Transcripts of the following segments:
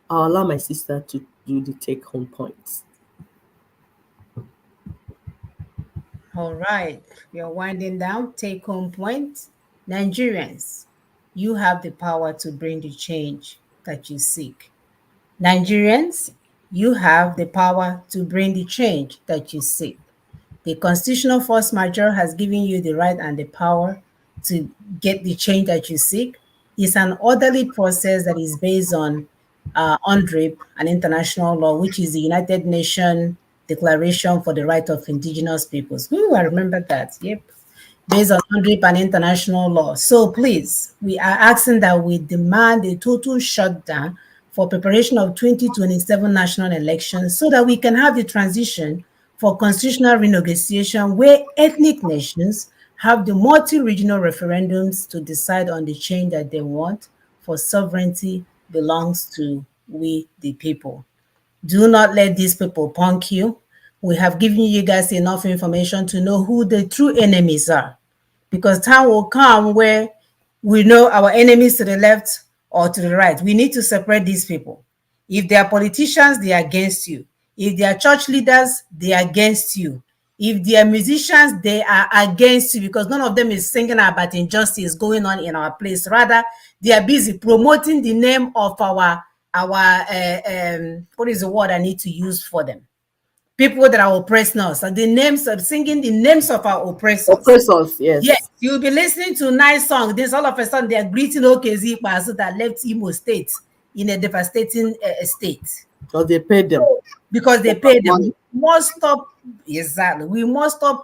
I'll allow my sister to do the take-home points. All right, we are winding down. Take home point. Nigerians, you have the power to bring the change that you seek. Nigerians, you have the power to bring the change that you seek. The constitutional force majeure has given you the right and the power to get the change that you seek. It's an orderly process that is based on UNDRIP and international law, which is the United Nations Declaration for the Right of Indigenous Peoples. Ooh, I remember that. Yep, based on UNDRIP and international law. So please, we are asking that we demand a total shutdown for preparation of 2027 national elections so that we can have the transition for constitutional renegotiation where ethnic nations have the multi-regional referendums to decide on the change that they want, for sovereignty belongs to we the people. Do not let these people punk you. We have given you guys enough information to know who the true enemies are, because time will come where we know our enemies to the left or to the right. We need to separate these people. If they are politicians, they are against you. If they are church leaders, they are against you. If they are musicians, they are against you, because none of them is singing about injustice going on in our place. Rather, they are busy promoting the name of what is the word I need to use for them? People that are oppressing us, and the names of singing the names of our oppressors. Oppressors, Yes, yes. you'll be listening to nice songs. This all of a sudden they are greeting OKZ Ikpeazu that left Imo State in a devastating state Because they paid them because they paid them. money. We must stop. Exactly. We must stop,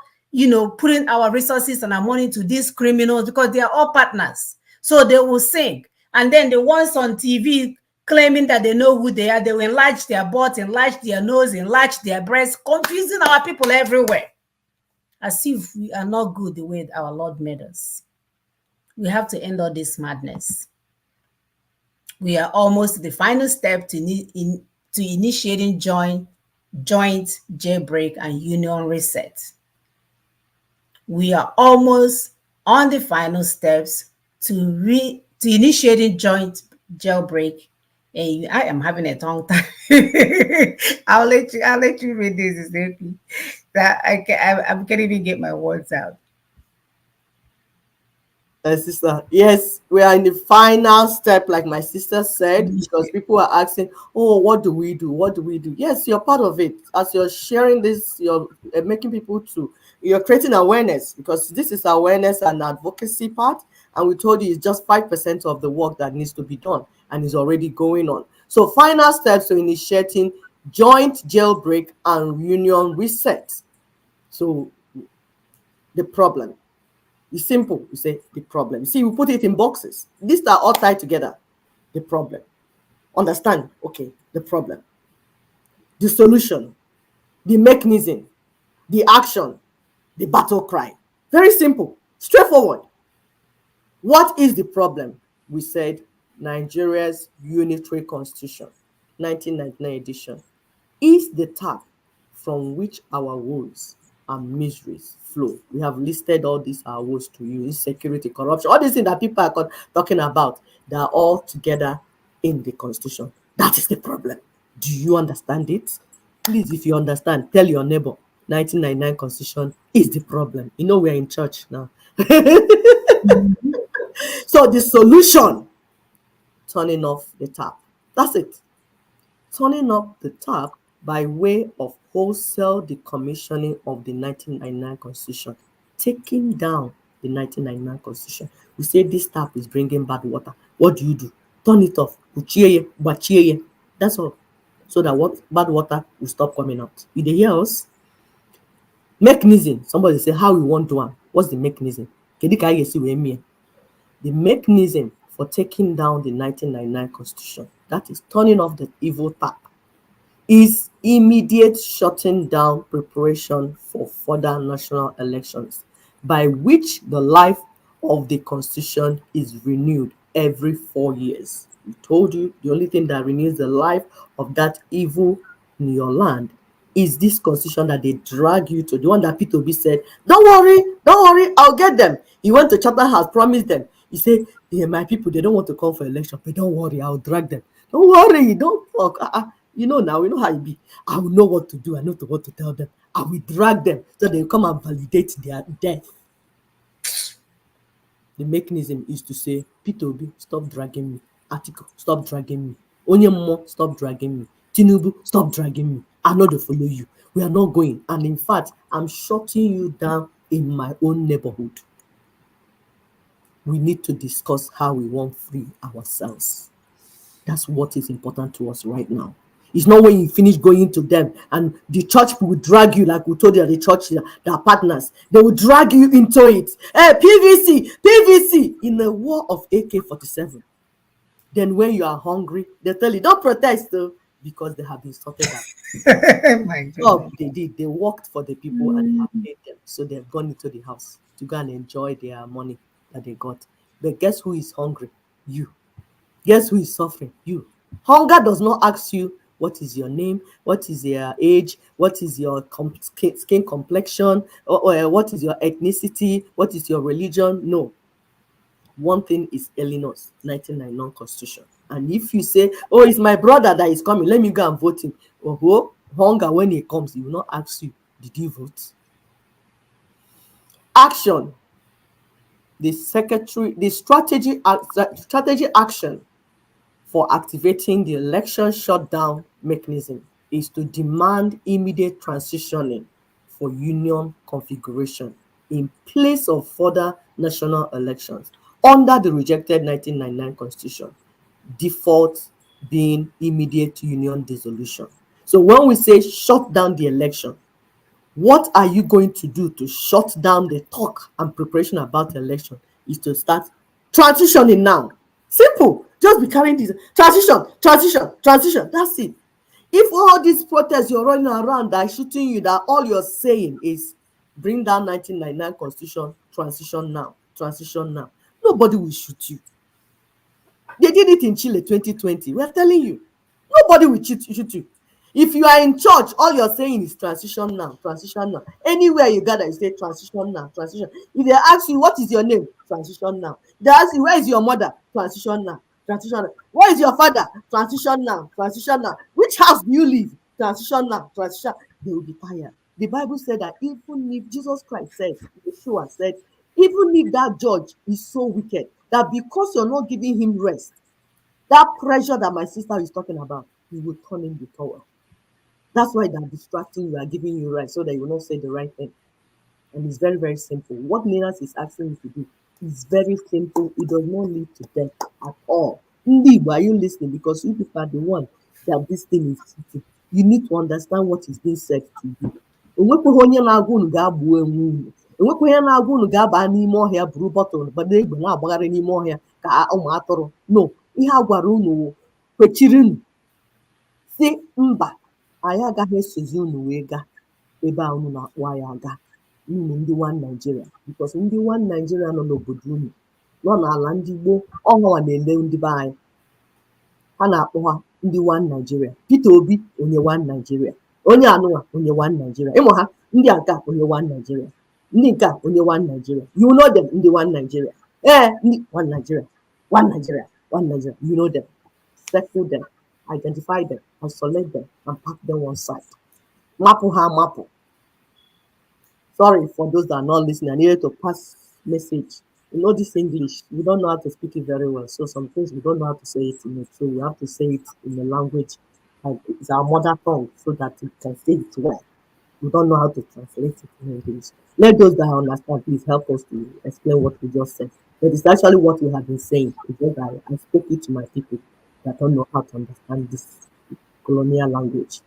putting our resources and our money to these criminals, because they are all partners. So they will sing. And then the ones on TV claiming that they know who they are, they will enlarge their butt, enlarge their nose, enlarge their breasts, confusing our people everywhere. As if we are not good the way our Lord made us. We have to end all this madness. We are almost the final step to initiating joint jailbreak and union reset. We are almost on the final steps to initiating joint jailbreak. And I am having a tongue tie. I'll let you read this, Stephanie. That I can't even get my words out. Sister, yes, we are in the final step, like my sister said, because people are asking, oh, what do we do? What do we do? Yes, you're part of it. As you're sharing this, you're making people to, you're creating awareness, because this is awareness and advocacy part. And we told you it's just 5% of the work that needs to be done and is already going on. So final steps to initiating joint jailbreak and union reset. So the problem. It's simple. You say the problem. See, we put it in boxes. These are all tied together. The problem. Understand? Okay, the problem. The solution. The mechanism. The action. The battle cry. Very simple. Straightforward. What is the problem? We said Nigeria's unitary constitution, 1999 edition, is the tap from which our woes and miseries flow. We have listed all these our woes to you: insecurity, corruption, all these things that people are talking about. They are all together in the constitution. That is the problem. Do you understand it? Please, if you understand, tell your neighbor 1999 constitution is the problem. You know, we're in church now. So the solution, turning off the tap. That's it. Turning off the tap by way of wholesale decommissioning of the 1999 Constitution, taking down the 1999 Constitution. We say this tap is bringing bad water. What do? Turn it off. That's all. So that what bad water will stop coming out. You dey hear us? Mechanism. Somebody say, how we want to do am? What's the mechanism? The mechanism for taking down the 1999 Constitution, that is turning off the evil tap, is immediate shutting down preparation for further national elections, by which the life of the Constitution is renewed every 4 years. We told you the only thing that renews the life of that evil in your land is this Constitution that they drag you to, the one that P2B said, don't worry, I'll get them. He went to Charter House, promised them. He said, yeah, my people, they don't want to come for election, but don't worry, I'll drag them. Don't worry, don't talk. You know now, you know how it be. I will know what to do. I know what to tell them. I will drag them so they come and validate their death. The mechanism is to say, Peter Obi, stop dragging me. Article, stop dragging me. Onyemo, stop dragging me. Tinubu, stop dragging me. I'm not to follow you. We are not going. And in fact, I'm shutting you down in my own neighborhood. We need to discuss how we want free ourselves. That's what is important to us right now. It's not when you finish going to them and the church will drag you, like we told you at the church, their partners, they will drag you into it. Hey, PVC, PVC, in a war of AK-47. Then when you are hungry, they tell you, don't protest though, because they have been sorted out. My Job goodness. they did, they worked for the people and they have paid them. So they've gone into the house to go and enjoy their money that they got. But guess who is hungry? You. Guess who is suffering? You. Hunger does not ask you what is your name, what is your age, what is your skin complexion, or what is your ethnicity, what is your religion. No. One thing is Illinois 1999 Constitution. And if you say, oh, it's my brother that is coming, let me go and vote him. Oh, hunger, when he comes, he will not ask you, did you vote? Action. The strategy action for activating the election shutdown mechanism is to demand immediate transitioning for union configuration in place of further national elections under the rejected 1999 constitution, default being immediate union dissolution. So when we say shut down the election, what are you going to do to shut down the talk and preparation about the election is to start transitioning now. Simple. Just be carrying this transition, transition, transition. That's it. If all these protests you're running around that are shooting you, that all you're saying is bring down 1999 constitution, transition now, transition now, nobody will shoot you. They did it in Chile 2020. We're telling you, nobody will shoot you. If you are in church, all you're saying is transition now, transition now. Anywhere you gather, you say transition now, transition. If they ask you, what is your name? Transition now. They ask you, where is your mother? Transition now, transition now. What is your father? Transition now, transition now. Which house do you live? Transition now, transition. They will be tired. The Bible said that even if Jesus Christ said, Yeshua said, even if that judge is so wicked that because you're not giving him rest, that pressure that my sister is talking about, he will turn in the towel. That's why they're distracting you, are giving you rest so that you will not say the right thing. And it's very, very simple. What Minas is asking you to do is very simple. It does not lead to death at all. Indeed, why are you listening? Because you people are the one that this thing is hitting. You need to understand what is being said to you. Enwekweghị onye na-agwa unu ga-agbuo enwe unu. Enwekweghị onye na-agwa unu ga-aba n'ime ọhịa buru bọtụlụ gbado egbe na-agbagharị n'ime ọhịa ka ụmụ atụrụ. No, ihe a gwara unu wụ kwechirinu si mba, anyị agaghị esozi unu wee gaa ebe a unu na-akpụ anyị aga. Unu ndị One Nigeria, because ndị One Nigeria nọ n'obodo unu, nọ n'ala ndị gboo, ọnwa na-ele ndị be anyị. Ha na-akpọ ha ndị One Nigeria. Peter Obi onye One Nigeria, onye anụnwa onye One Nigeria. Ịmụ ha ndị nke a onye One Nigeria, ndị nke a onye One Nigeria. You know them, ndị One Nigeria. Ndị One Nigeria, One Nigeria, One Nigeria. You know them. Settle them, identify them, isolate them, and pack them one side. Mapụ ha mapụ. Sorry for those that are not listening. I needed to pass message. You know this English, we don't know how to speak it very well. So some things we don't know how to say it in it. So we have to say it in the language like it's our mother tongue so that we can say it well. We don't know how to translate it in English. Let those that understand please help us to explain what we just said. But it's actually what we have been saying. It's just I spoke it to my people that don't know how to understand this colonial language.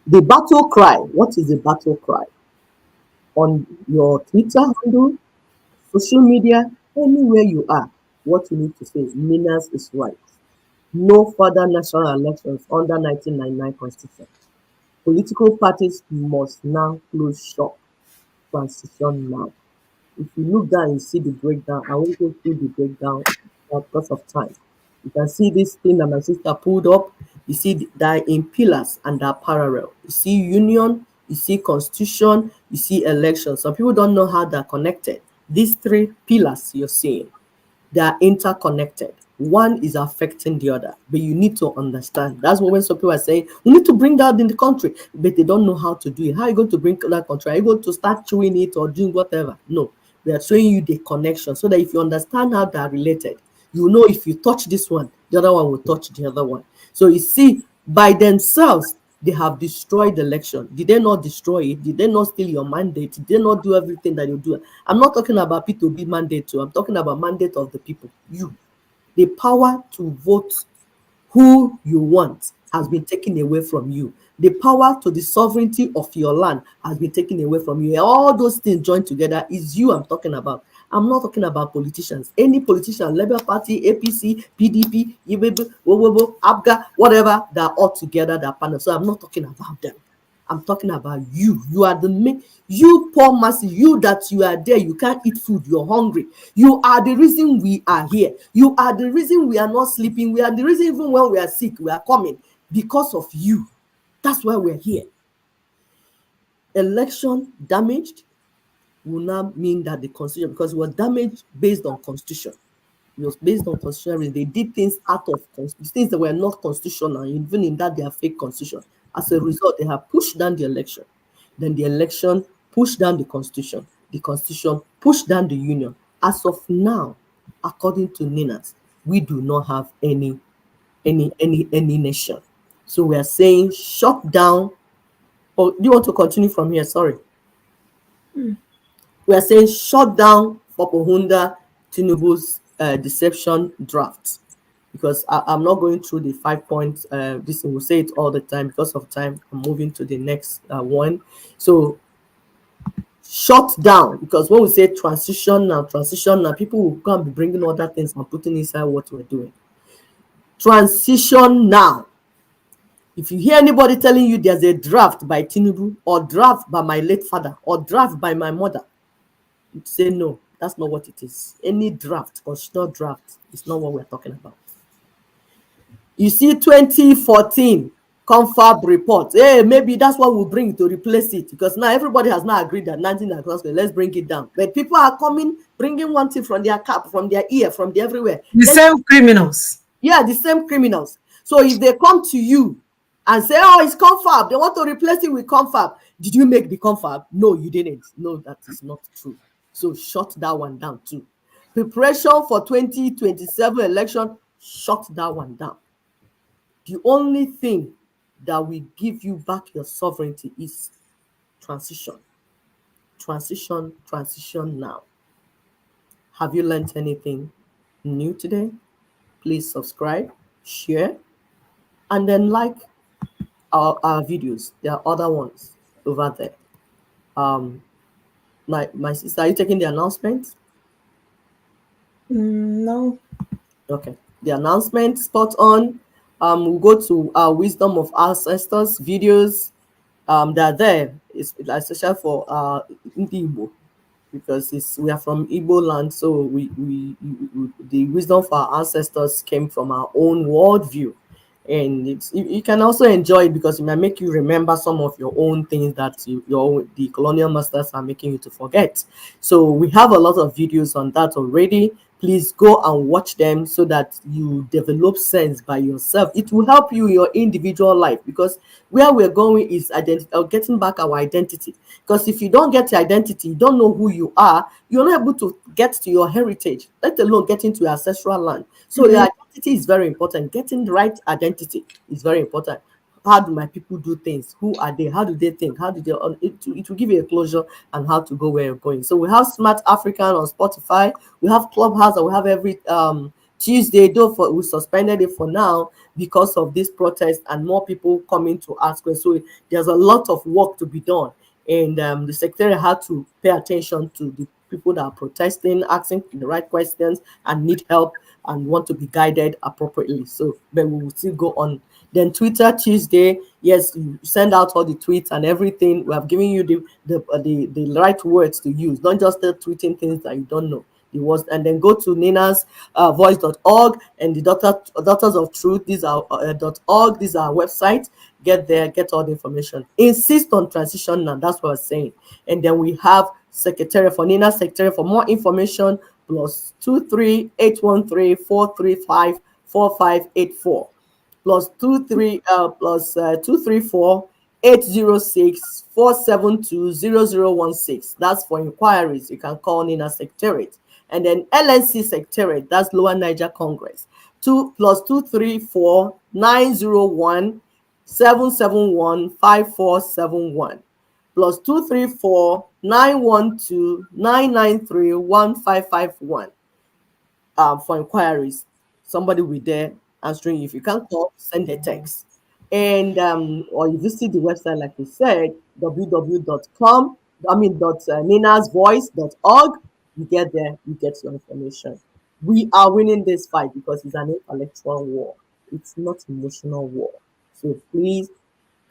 The battle cry. What is the battle cry? On your Twitter handle, social media, anywhere you are, what you need to say is Minas is right. No further national elections under 1999 Constitution. Political parties must now close shop. Transition now. If you look down, you see the breakdown. I won't go through the breakdown because of time. You can see this thing that my sister pulled up. You see that in pillars and they're parallel. You see union, you see constitution, you see election. Some people don't know how they're connected. These three pillars you're seeing, they are interconnected. one is affecting the other. But you need to understand. That's what when some people are saying, we need to bring that in the country, but they don't know how to do it. How are you going to bring that country? Are you going to start chewing it or doing whatever? No. We are showing you the connection so that if you understand how they are related, you know if you touch this one, the other one will touch the other one. So you see, by themselves, they have destroyed the election. Did they not destroy it? Did they not steal your mandate? Did they not do everything that you do? I'm not talking about P2B mandate too. I'm talking about mandate of the people. You, the power to vote who you want has been taken away from you. The power to the sovereignty of your land has been taken away from you. All those things joined together is you I'm talking about. I'm not talking about politicians. Any politician, Labour Party, APC, PDP, IBB, Wowobo, ABGA, whatever, they're all together, they're panel. So I'm not talking about them. I'm talking about you. You are the main, you poor masses, you that you are there, you can't eat food, you're hungry. You are the reason we are here. You are the reason we are not sleeping. We are the reason even when we are sick, we are coming because of you. That's why we're here. Election damaged will now mean that the constitution, because it was damaged based on constitution. It was based on constitution. They did things out of things that were not constitutional. Even in that, they are fake constitution. As a result, they have pushed down the election. Then the election pushed down the constitution. The constitution pushed down the union. As of now, according to Ninas, we do not have any nation. So we are saying shut down. Or do you want to continue from here? Sorry. We are saying shut down Opohunda Tinubu's deception draft, because I'm not going through the 5 points. This will say it all the time because of time. I'm moving to the next one. So shut down, because when we say transition now, people will come be bringing other things and putting inside what we're doing. Transition now. If you hear anybody telling you there's a draft by Tinubu or draft by my late father or draft by my mother, say no, that's not what it is. Any draft, constitutional draft, is not what we're talking about. You see 2014 confab report. Hey, maybe that's what we'll bring to replace it, because now everybody has now agreed that 19, let's bring it down. But people are coming, bringing one thing from their cap, from their ear, from the everywhere. The same criminals. Yeah, the same criminals. So if they come to you and say, oh, it's confab, they want to replace it with confab. Did you make the confab? No, you didn't. No, that is not true. So shut that one down too. Preparation for 2027 election, shut that one down. The only thing that will give you back your sovereignty is transition. Transition now. Have you learned anything new today? Please subscribe, share, and then like our videos. There are other ones over there. My sister, are you taking the announcement? No. Okay. The announcement, spot on. We'll go to our Wisdom of Ancestors videos. They're there. It's especially for Ndi Igbo, because we are from Igbo land, so we the wisdom of our ancestors came from our own worldview, and you can also enjoy it because it might make you remember some of your own things that the colonial masters are making you to forget. So we have a lot of videos on that already. Please go and watch them so that you develop sense by yourself. It will help you in your individual life, because where we're going is getting back our identity. Because if you don't get your identity, you don't know who you are, you're not able to get to your heritage, let alone get into your ancestral land. So your identity is very important. Getting the right identity is very important. How do my people do things? Who are they? How do they think? How do they? It will give you a closure on how to go where you're going. So we have Smart African on Spotify. We have Clubhouse, and we have every Tuesday. Though we suspended it for now because of this protest and more people coming to ask questions. So there's a lot of work to be done, and the secretary had to pay attention to the people that are protesting, asking the right questions, and need help and want to be guided appropriately. So, but we will still go on. Then Twitter Tuesday, yes, you send out all the tweets and everything. We have given you the right words to use. Don't just start tweeting things that you don't know. The words, and then go to Nina's voice.org and the Daughters of Truth. These are .org. These are our website. Get there, get all the information. Insist on transition now. That's what I'm saying. And then we have Secretary for Nina's Secretary for more information plus 23 813 435 4584 plus 234 806 That's for inquiries. You can call in a secretariat. And then LNC secretariat, that's Lower Niger Congress. 2 plus 234 901 771 5471 plus 234 912 993 1551 for inquiries. Somebody will be there answering you. If you can't call, send a text. And or you visit the website, like we said, www.com, ninasvoice.org. You get there, you get your information. We are winning this fight because it's an intellectual war. It's not emotional war. So please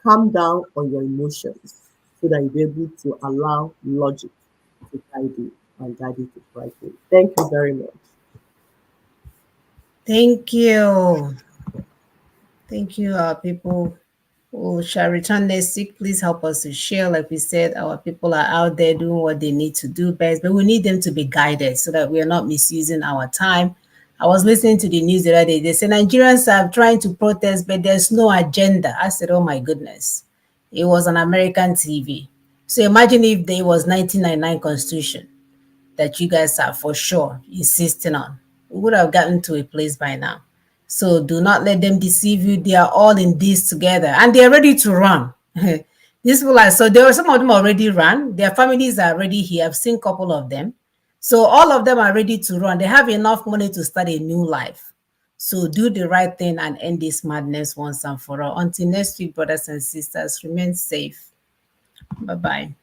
calm down on your emotions so that you'll be able to allow logic to guide you and guide you to the right way. Thank you very much. Thank you. Thank you, people who shall return next week. Please help us to share. Like we said, our people are out there doing what they need to do best, but we need them to be guided so that we are not misusing our time. I was listening to the news the other day. They say Nigerians are trying to protest, but there's no agenda. I said, oh my goodness. It was on American TV. So imagine if there was 1999 Constitution that you guys are for sure insisting on. We would have gotten to a place by now. So do not let them deceive you. They are all in this together and they're ready to run. These people are, so there are some of them already ran. Their families are already here. I've seen a couple of them. So all of them are ready to run. They have enough money to start a new life. So do the right thing and end this madness once and for all. Until next week, brothers and sisters, remain safe. Bye-bye.